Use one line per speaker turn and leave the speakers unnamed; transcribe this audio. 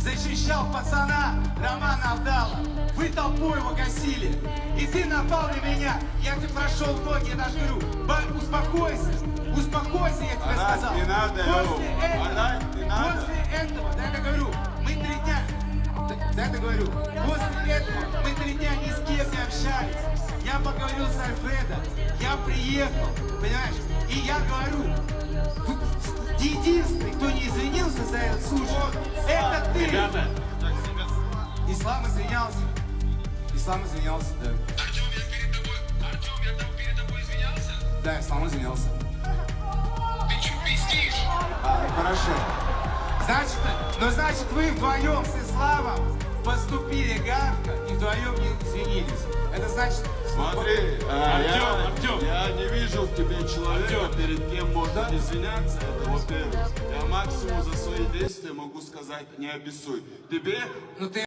защищал пацана Романа Авдала. Вы толпой его гасили. И ты напал на меня. Я тебе прошел в ноги, я даже говорю, успокойся. Успокойся, я тебе сказал.
Не надо,
После этого, да, я говорю, мы 3 дня, да, я говорю, после этого мы 3 дня ни с кем не общались. Я поговорил с Альфредом, я приехал, понимаешь, и я говорю, единственный, кто не извинился за этот случай, это ты.
Ребята.
Ислам извинялся. Ислам извинялся, да.
Артем, я перед тобой извинялся?
Да, Ислам извинялся.
Ты что пиздишь?
Хорошо. Значит, вы вдвоем с Исламом поступили гадко и вдвоем не извинились. Это значит...
Смотри,
Артем.
я не вижу в тебе человека, перед кем можно извиняться. Это во-первых. Я максимум за свои действия могу сказать, не обессудь. Тебе...
Ну ты